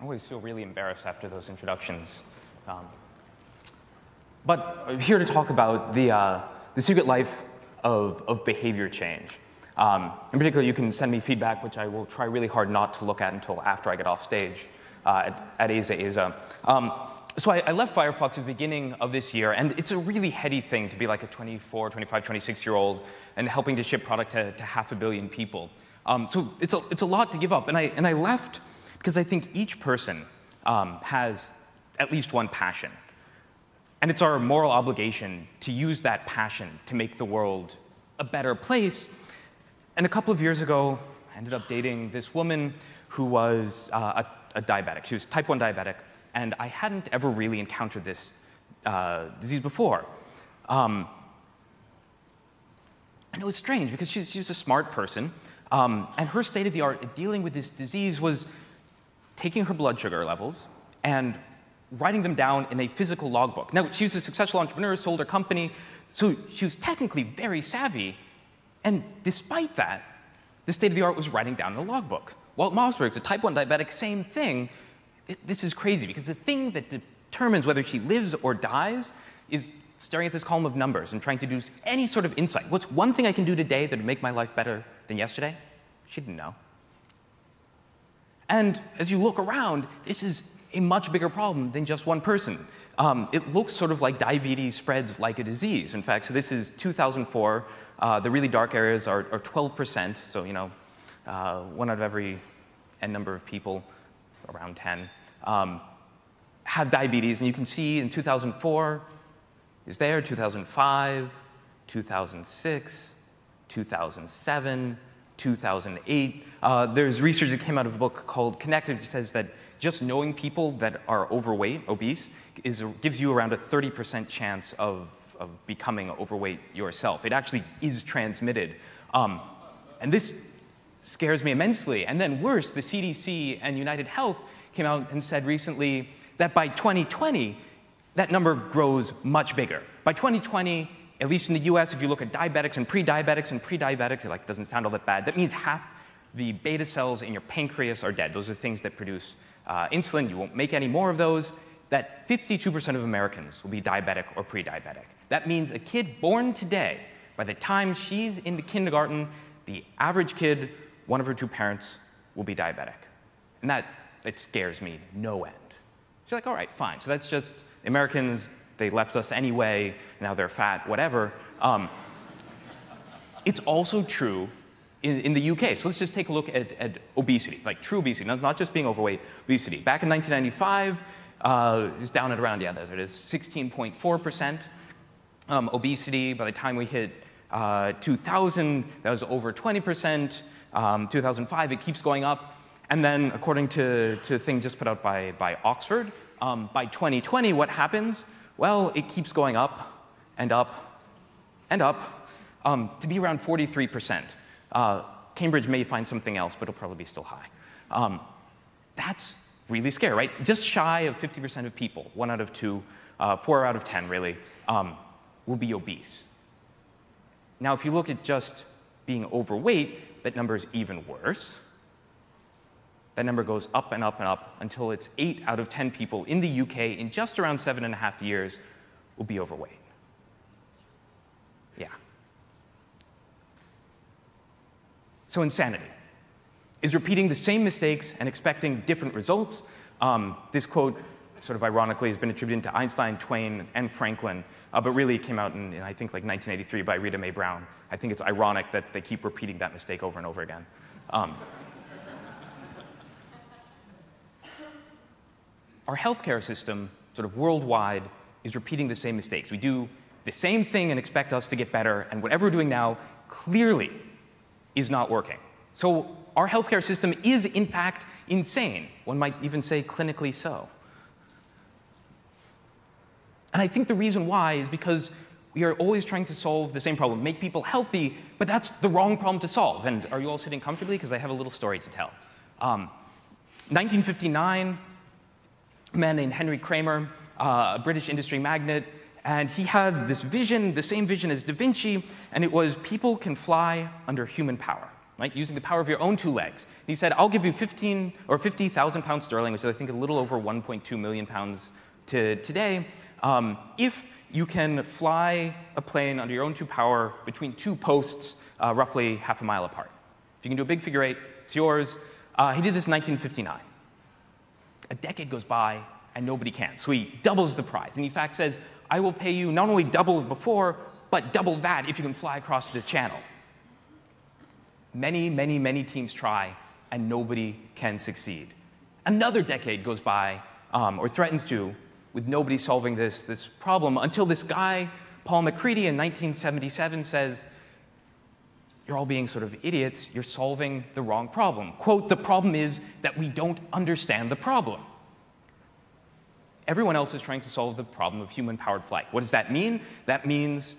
always feel really embarrassed after those introductions. But I'm here to talk about the secret life of behavior change. In particular, you can send me feedback, which I will try really hard not to look at until after I get off stage at Aza. So I left FireFox at the beginning of this year, and it's a really heady thing to be like a 24, 25, 26-year-old and helping to ship product to 500 million people. So it's a lot to give up. And I left because I think each person has at least one passion. And it's our moral obligation to use that passion to make the world a better place. And a couple of years ago, I ended up dating this woman who was a diabetic. She was type 1 diabetic. And I hadn't ever really encountered this disease before. And it was strange, because she's a smart person. And her state of the art at dealing with this disease was taking her blood sugar levels and writing them down in a physical logbook. Now, she was a successful entrepreneur, sold her company, so she was technically very savvy. And despite that, the state of the art was writing down in a logbook. Walt Mossberg's a type 1 diabetic, same thing. This is crazy, because the thing that determines whether she lives or dies is staring at this column of numbers and trying to do any sort of insight. What's one thing I can do today that would make my life better than yesterday? She didn't know. And as you look around, this is a much bigger problem than just one person. It looks sort of like diabetes spreads like a disease. In fact, so this is 2004. The really dark areas are 12%. So, 1 out of every n number of people, around 10, have diabetes. And you can see in 2004 is there, 2005, 2006, 2007, 2008. There's research that came out of a book called Connected, which says that just knowing people that are overweight, obese, gives you around a 30% chance of becoming overweight yourself. It actually is transmitted. And this scares me immensely. And then worse, the CDC and United Health came out and said recently that by 2020, that number grows much bigger. By 2020, at least in the US, if you look at diabetics, it doesn't sound all that bad. That means half the beta cells in your pancreas are dead. Those are things that produce insulin. You won't make any more of those. That 52% of Americans will be diabetic or pre-diabetic. That means a kid born today, by the time she's in the kindergarten, the average kid, one of her 2 parents, will be diabetic. And that scares me no end. So you're like, all right, fine. So that's just Americans, they left us anyway, now they're fat, whatever. It's also true in the UK. So let's just take a look at obesity, like true obesity, not just being overweight, obesity. Back in 1995, it was down at around, there it is, 16.4% obesity. By the time we hit 2000, that was over 20%. 2005, it keeps going up. And then, according to a thing just put out by Oxford, by 2020, what happens? Well, it keeps going up and up and up to be around 43%. Cambridge may find something else, but it'll probably be still high. That's really scary, right? Just shy of 50% of people, 1 out of 2, 4 out of 10, really, will be obese. Now, if you look at just being overweight, that number is even worse. That number goes up and up and up until it's 8 out of 10 people in the UK in just around 7.5 years will be overweight. Yeah. So insanity is repeating the same mistakes and expecting different results. This quote, sort of ironically, has been attributed to Einstein, Twain, and Franklin, but really came out in I think, like 1983 by Rita Mae Brown. I think it's ironic that they keep repeating that mistake over and over again. Our healthcare system, sort of worldwide, is repeating the same mistakes. We do the same thing and expect us to get better, and whatever we're doing now clearly is not working. So our healthcare system is, in fact, insane. One might even say clinically so. And I think the reason why is because we are always trying to solve the same problem, make people healthy, but that's the wrong problem to solve. And are you all sitting comfortably? Because I have a little story to tell. 1959, a man named Henry Kramer, a British industry magnate, and he had this vision, the same vision as Da Vinci, and it was people can fly under human power. right? Using the power of your own 2 legs. He said, I'll give you 50,000 pounds sterling, which is, I think, a little over 1.2 million pounds to today, if you can fly a plane under your own 2 power between 2 posts roughly half a mile apart. If you can do a big figure 8, it's yours. He did this in 1959. A decade goes by, and nobody can. So he doubles the prize, and in fact says, I will pay you not only double before, but double that if you can fly across the channel. Many, many, many teams try, and nobody can succeed. Another decade goes by, or threatens to, with nobody solving this problem, until this guy, Paul McCready, in 1977 says, you're all being sort of idiots. You're solving the wrong problem. Quote, the problem is that we don't understand the problem. Everyone else is trying to solve the problem of human-powered flight. What does that mean? That means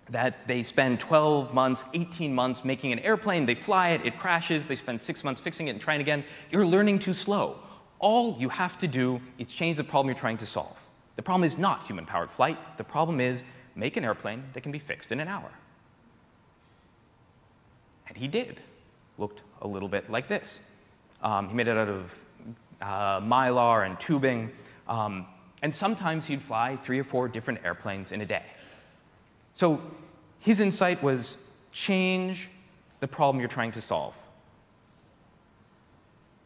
that they spend 12 months, 18 months making an airplane. They fly it. It crashes. They spend 6 months fixing it and trying again. You're learning too slow. All you have to do is change the problem you're trying to solve. The problem is not human-powered flight. The problem is make an airplane that can be fixed in an hour. And he did. Looked a little bit like this. He made it out of mylar and tubing. And sometimes he'd fly 3 or 4 different airplanes in a day. So his insight was change the problem you're trying to solve.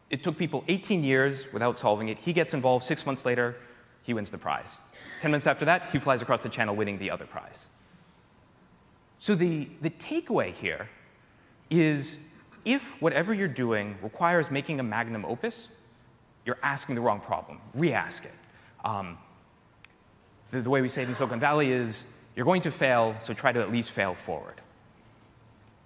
It took people 18 years without solving it. He gets involved 6 months later. He wins the prize. 10 minutes after that, he flies across the channel winning the other prize. So the takeaway here is if whatever you're doing requires making a magnum opus, you're asking the wrong problem. Re-ask it. The way we say it in Silicon Valley is you're going to fail, so try to at least fail forward.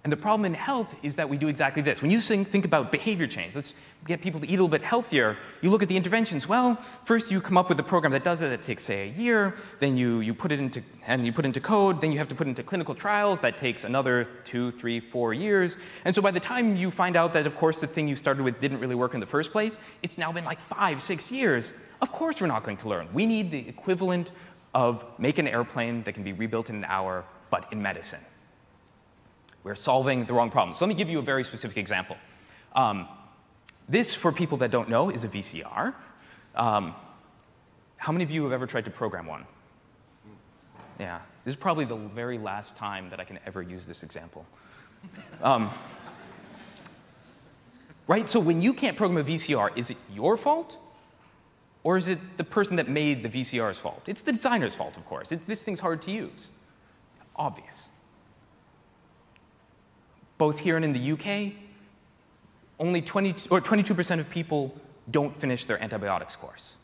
And the problem in health is that we do exactly this. When you think about behavior change, let's get people to eat a little bit healthier, you look at the interventions. Well, first you come up with a program that does it. That takes, say, a year. Then you put it into code. Then you have to put it into clinical trials. That takes another 2, 3, 4 years. And so by the time you find out that, of course, the thing you started with didn't really work in the first place, it's now been like 5, 6 years. Of course we're not going to learn. We need the equivalent of make an airplane that can be rebuilt in an hour, but in medicine. We're solving the wrong problem. So let me give you a very specific example. This, for people that don't know, is a VCR. How many of you have ever tried to program one? Yeah, this is probably the very last time that I can ever use this example. Right, so when you can't program a VCR, is it your fault? Or is it the person that made the VCR's fault? It's the designer's fault, of course. This thing's hard to use. Obvious. Both here and in the UK, only 22% of people don't finish their antibiotics course,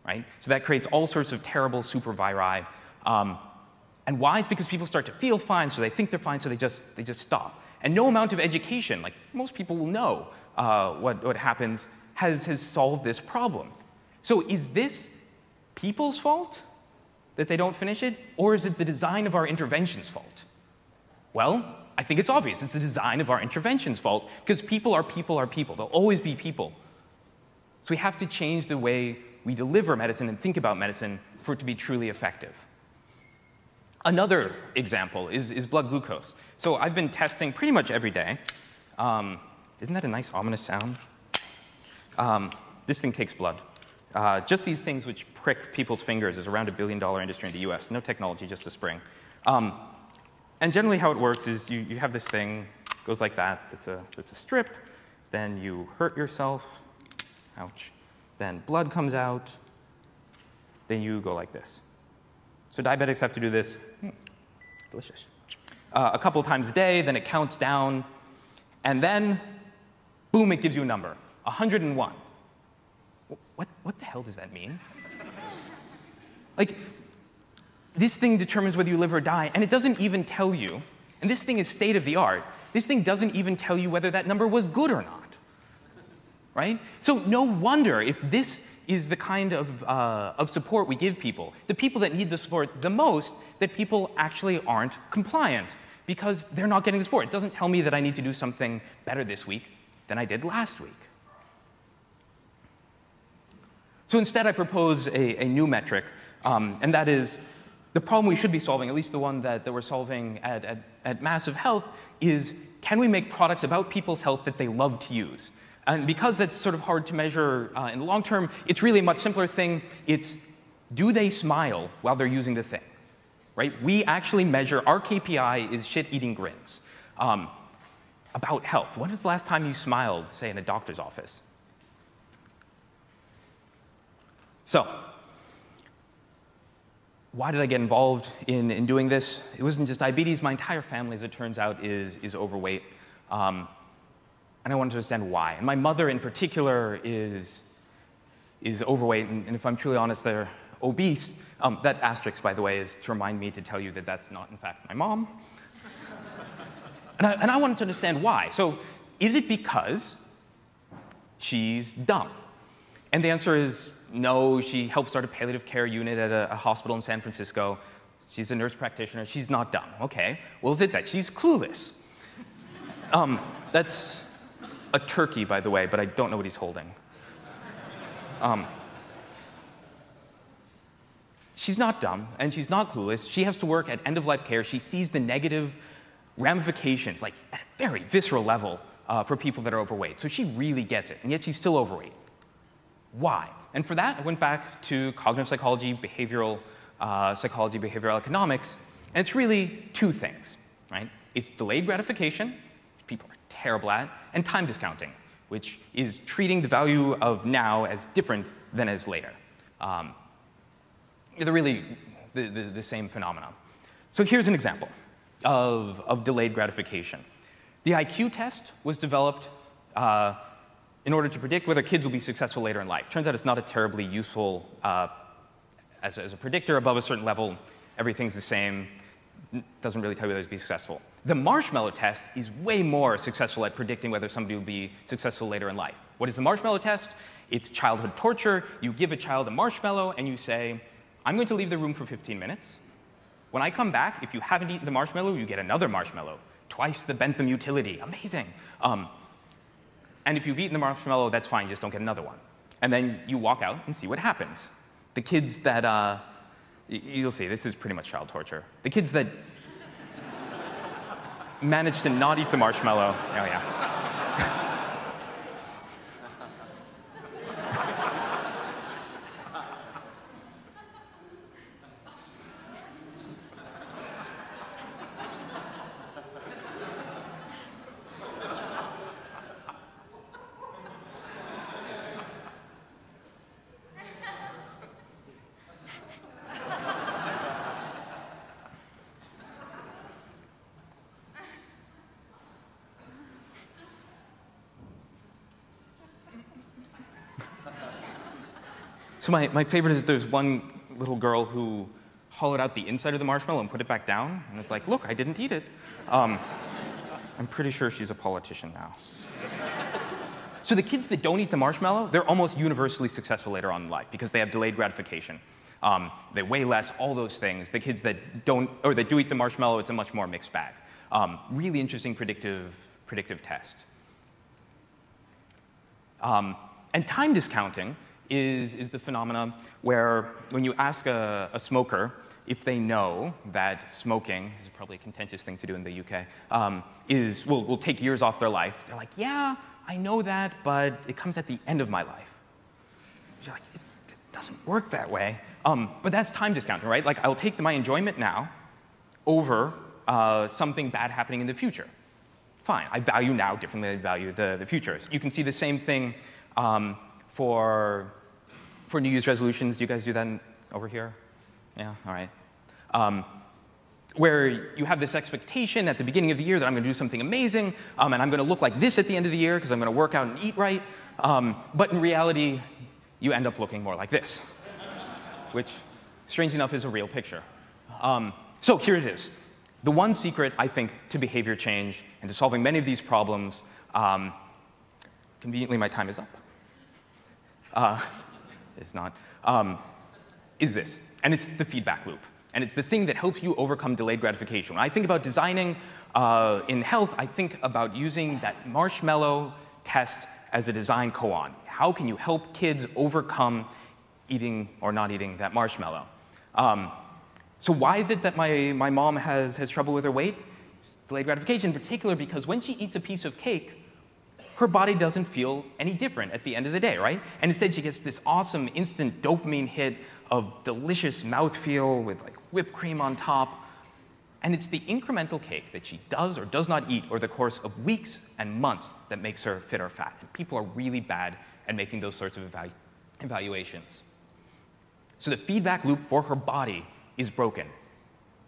right? So that creates all sorts of terrible superviri. And why? It's because people start to feel fine, so they think they're fine, so they just stop. And no amount of education, like most people will know what happens, has solved this problem. So is this people's fault that they don't finish it, or is it the design of our intervention's fault? Well, I think it's obvious. It's the design of our intervention's fault, because people are people are people. They'll always be people. So we have to change the way we deliver medicine and think about medicine for it to be truly effective. Another example is blood glucose. So I've been testing pretty much every day. Isn't that a nice, ominous sound? This thing takes blood. Just these things which prick people's fingers is around $1 billion industry in the US. No technology, just a spring. And generally how it works is you have this thing, goes like that. It's a strip. Then you hurt yourself. Ouch. Then blood comes out. Then you go like this. So diabetics have to do this. Delicious. A couple of times a day. Then it counts down. And then, boom, it gives you a number, 101. What the hell does that mean? Like, this thing determines whether you live or die, and it doesn't even tell you, and this thing is state of the art, this thing doesn't even tell you whether that number was good or not, right? So no wonder if this is the kind of support we give people, the people that need the support the most, that people actually aren't compliant because they're not getting the support. It doesn't tell me that I need to do something better this week than I did last week. So instead I propose a new metric, and that is The problem we should be solving, at least the one that we're solving at Massive Health, is can we make products about people's health that they love to use? And because that's sort of hard to measure in the long term, it's really a much simpler thing. It's, do they smile while they're using the thing? Right? We actually measure, our KPI is shit-eating grins. About health. When was the last time you smiled, say, in a doctor's office? So, why did I get involved in doing this? It wasn't just diabetes. My entire family, as it turns out, is overweight. And I wanted to understand why. And my mother, in particular, is overweight. And if I'm truly honest, they're obese. That asterisk, by the way, is to remind me to tell you that that's not, in fact, my mom. And I wanted to understand why. So is it because she's dumb? And the answer is no. She helped start a palliative care unit at a hospital in San Francisco. She's a nurse practitioner. She's not dumb. OK. Well, is it that she's clueless? That's a turkey, by the way, but I don't know what he's holding. She's not dumb, and she's not clueless. She has to work at end-of-life care. She sees the negative ramifications, like at a very visceral level, for people that are overweight. So she really gets it, and yet she's still overweight. Why? And for that, I went back to cognitive psychology, behavioral economics, and it's really two things, right? It's delayed gratification, which people are terrible at, and time discounting, which is treating the value of now as different than as later. They're really the same phenomenon. So here's an example of delayed gratification. The IQ test was developed in order to predict whether kids will be successful later in life. Turns out it's not a terribly useful, as a predictor above a certain level, everything's the same, doesn't really tell you whether to be successful. The Marshmallow Test is way more successful at predicting whether somebody will be successful later in life. What is the Marshmallow Test? It's childhood torture. You give a child a marshmallow and you say, I'm going to leave the room for 15 minutes. When I come back, if you haven't eaten the marshmallow, you get another marshmallow. Twice the Bentham utility. Amazing. And if you've eaten the marshmallow, that's fine. You just don't get another one. And then you walk out and see what happens. The kids that, you'll see, this is pretty much child torture. The kids that manage to not eat the marshmallow, oh yeah. So my favorite is there's one little girl who hollowed out the inside of the marshmallow and put it back down. And it's like, look, I didn't eat it. I'm pretty sure she's a politician now. So the kids that don't eat the marshmallow, they're almost universally successful later on in life because they have delayed gratification. They weigh less, all those things. The kids that don't, or that do eat the marshmallow, it's a much more mixed bag. Really interesting predictive test. And time discounting is the phenomenon where when you ask a smoker if they know that smoking, this is probably a contentious thing to do in the UK, will take years off their life, they're like, yeah, I know that, but it comes at the end of my life. You're like, it doesn't work that way. But that's time discounting, right? Like, I'll take my enjoyment now over something bad happening in the future. Fine, I value now differently than I value the future. You can see the same thing for New Year's resolutions. Do you guys do that over here? Yeah, all right. Where you have this expectation at the beginning of the year that I'm going to do something amazing, and I'm going to look like this at the end of the year because I'm going to work out and eat right. But in reality, you end up looking more like this, which, strangely enough, is a real picture. So here it is. The one secret, I think, to behavior change and to solving many of these problems, conveniently, my time is up. It's not, is this. And it's the feedback loop. And it's the thing that helps you overcome delayed gratification. When I think about designing in health, I think about using that marshmallow test as a design koan. How can you help kids overcome eating or not eating that marshmallow? So why is it that my mom has trouble with her weight? It's delayed gratification, in particular because when she eats a piece of cake, her body doesn't feel any different at the end of the day, right? And instead she gets this awesome instant dopamine hit of delicious mouthfeel with like whipped cream on top. And it's the incremental cake that she does or does not eat over the course of weeks and months that makes her fit or fat. And people are really bad at making those sorts of evaluations. So the feedback loop for her body is broken.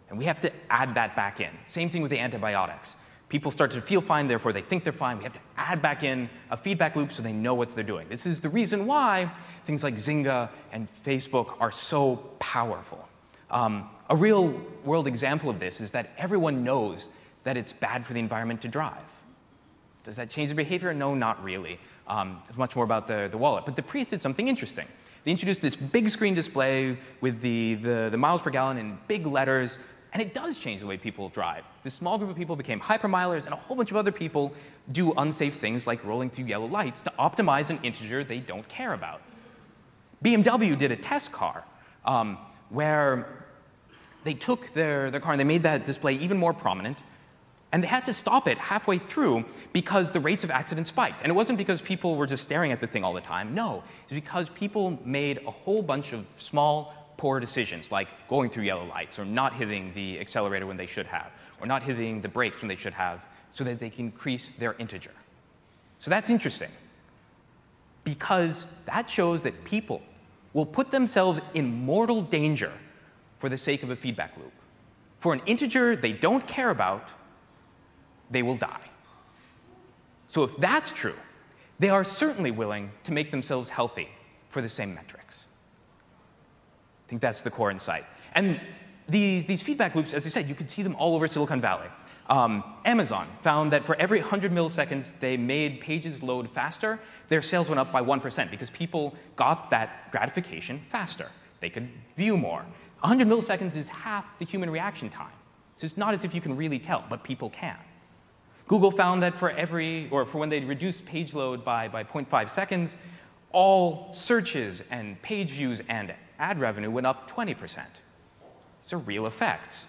And we have to add that back in. Same thing with the antibiotics. People start to feel fine, therefore they think they're fine. We have to add back in a feedback loop so they know what they're doing. This is the reason why things like Zynga and Facebook are so powerful. A real-world example of this is that everyone knows that it's bad for the environment to drive. Does that change the behavior? No, not really. It's much more about the wallet. But the Prius did something interesting. They introduced this big screen display with the miles per gallon in big letters, and it does change the way people drive. This small group of people became hypermilers, and a whole bunch of other people do unsafe things like rolling through yellow lights to optimize an integer they don't care about. BMW did a test car where they took their car and they made that display even more prominent, and they had to stop it halfway through because the rates of accidents spiked. And it wasn't because people were just staring at the thing all the time. No, it's because people made a whole bunch of small, poor decisions, like going through yellow lights, or not hitting the accelerator when they should have, or not hitting the brakes when they should have, so that they can increase their integer. So that's interesting, because that shows that people will put themselves in mortal danger for the sake of a feedback loop. For an integer they don't care about, they will die. So if that's true, they are certainly willing to make themselves healthy for the same metrics. I think that's the core insight. And these feedback loops, as I said, you can see them all over Silicon Valley. Amazon found that for every 100 milliseconds they made pages load faster, their sales went up by 1% because people got that gratification faster. They could view more. 100 milliseconds is half the human reaction time. So it's not as if you can really tell, but people can. Google found that for when they reduced page load by 0.5 seconds, all searches and page views and ad revenue went up 20%. These are real effects.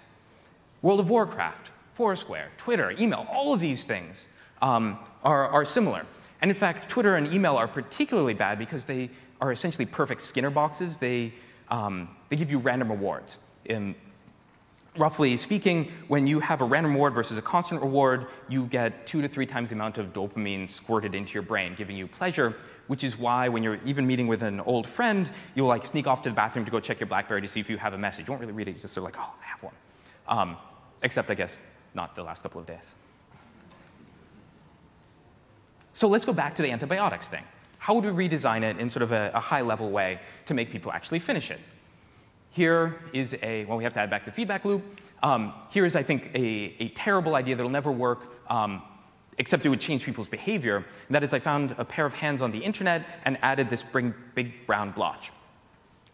World of Warcraft, Foursquare, Twitter, email, all of these things are similar. And in fact, Twitter and email are particularly bad because they are essentially perfect Skinner boxes. They give you random rewards. Roughly speaking, when you have a random reward versus a constant reward, you get 2 to 3 times the amount of dopamine squirted into your brain, giving you pleasure, which is why when you're even meeting with an old friend, you'll like sneak off to the bathroom to go check your BlackBerry to see if you have a message. You won't really read it, you just sort of like, oh, I have one. Except, I guess, not the last couple of days. So let's go back to the antibiotics thing. How would we redesign it in sort of a high-level way to make people actually finish it? Here is well, we have to add back the feedback loop. Here is, I think, a terrible idea that will never work, except it would change people's behavior. And that is, I found a pair of hands on the internet and added this big brown blotch.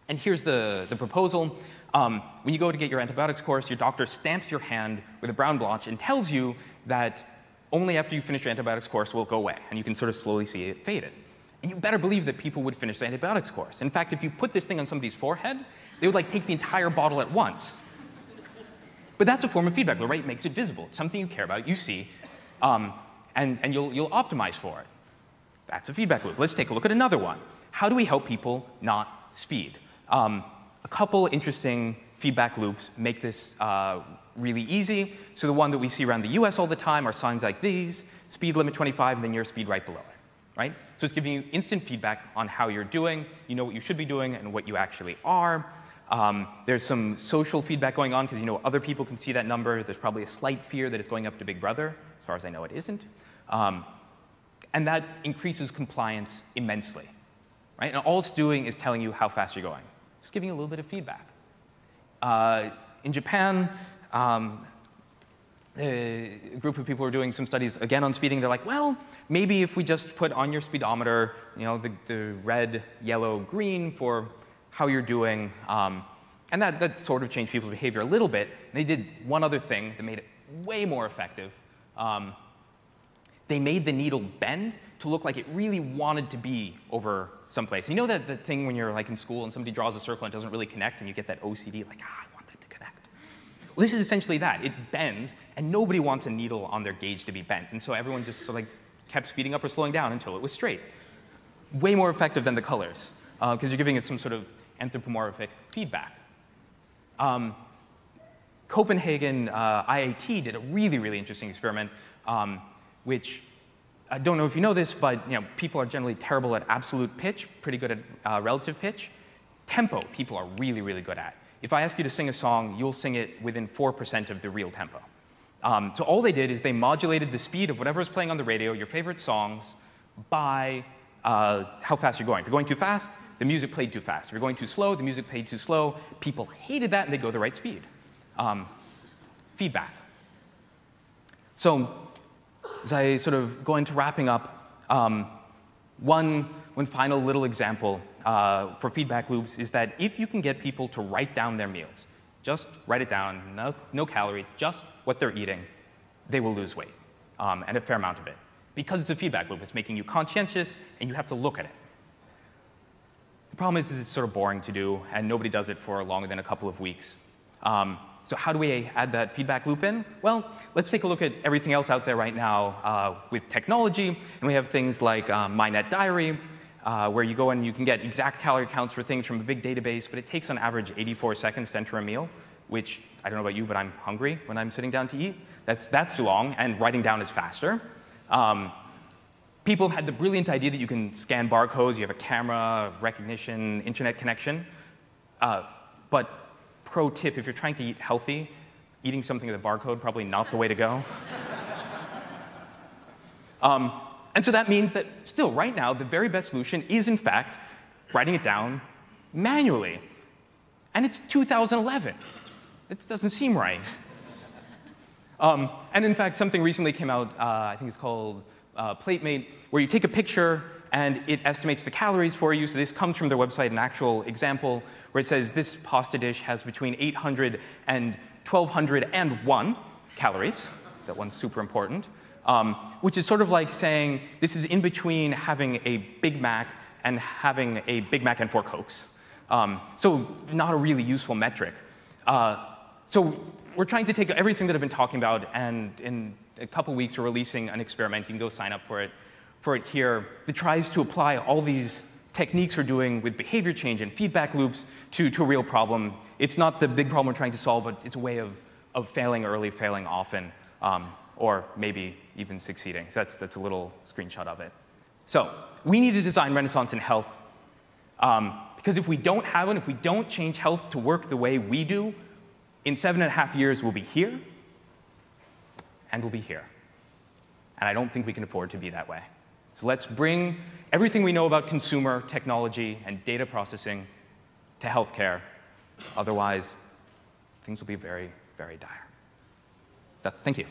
And here's the proposal. When you go to get your antibiotics course, your doctor stamps your hand with a brown blotch and tells you that only after you finish your antibiotics course will it go away. And you can sort of slowly see it faded. And you better believe that people would finish the antibiotics course. In fact, if you put this thing on somebody's forehead, they would like take the entire bottle at once. But that's a form of feedback loop, right? It makes it visible. It's something you care about, you see, and you'll optimize for it. That's a feedback loop. Let's take a look at another one. How do we help people not speed? A couple interesting feedback loops make this really easy. So the one that we see around the US all the time are signs like these: speed limit 25, and then your speed right below it. Right? So it's giving you instant feedback on how you're doing. You know what you should be doing and what you actually are. There's some social feedback going on because you know other people can see that number. There's probably a slight fear that it's going up to Big Brother. As far as I know, it isn't. And that increases compliance immensely. Right? And all it's doing is telling you how fast you're going. It's giving you a little bit of feedback. In Japan, a group of people are doing some studies, again, on speeding. They're like, well, maybe if we just put on your speedometer, you know, the red, yellow, green for how you're doing. And that sort of changed people's behavior a little bit. And they did one other thing that made it way more effective. They made the needle bend to look like it really wanted to be over someplace. You know that thing when you're like in school and somebody draws a circle and it doesn't really connect and you get that OCD, like, I want that to connect. Well, this is essentially that. It bends, and nobody wants a needle on their gauge to be bent. And so everyone just sort of kept speeding up or slowing down until it was straight. Way more effective than the colors, because you're giving it some sort of anthropomorphic feedback. Copenhagen IAT did a really, really interesting experiment, which I don't know if you know this, but people are generally terrible at absolute pitch, pretty good at relative pitch. Tempo, people are really, really good at. If I ask you to sing a song, you'll sing it within 4% of the real tempo. So all they did is they modulated the speed of whatever's playing on the radio, your favorite songs, by how fast you're going. If you're going too fast, the music played too fast. If you're going too slow, the music played too slow. People hated that, and they'd go the right speed. Feedback. So as I sort of go into wrapping up, one final little example for feedback loops is that if you can get people to write down their meals, just write it down, no calories, just what they're eating, they will lose weight, and a fair amount of it. Because it's a feedback loop, it's making you conscientious, and you have to look at it. The problem is that it's sort of boring to do, and nobody does it for longer than a couple of weeks. So how do we add that feedback loop in? Well, let's take a look at everything else out there right now with technology. And we have things like MyNet Diary, where you go and you can get exact calorie counts for things from a big database, but it takes on average 84 seconds to enter a meal, which I don't know about you, but I'm hungry when I'm sitting down to eat. That's too long, and writing down is faster. People have had the brilliant idea that you can scan barcodes, you have a camera, recognition, internet connection. But pro tip, if you're trying to eat healthy, eating something with a barcode, probably not the way to go. And so that means that still, right now, the very best solution is, in fact, writing it down manually. And it's 2011. It doesn't seem right. And in fact, something recently came out, I think it's called PlateMate, where you take a picture and it estimates the calories for you. So this comes from their website, an actual example, where it says this pasta dish has between 800 and 1,201 calories. That one's super important. Which is sort of like saying this is in between having a Big Mac and having a Big Mac and 4 Cokes. So not a really useful metric. So we're trying to take everything that I've been talking about, and in a couple weeks we're releasing an experiment. You can go sign up for it here, that tries to apply all these techniques we're doing with behavior change and feedback loops to a real problem. It's not the big problem we're trying to solve, but it's a way of failing early, failing often, or maybe even succeeding. So that's a little screenshot of it. So we need a design renaissance in health, because if we don't have one, if we don't change health to work the way we do, in 7.5 years we'll be here, and we'll be here. And I don't think we can afford to be that way. So let's bring everything we know about consumer technology and data processing to healthcare. Otherwise, things will be very, very dire. Thank you.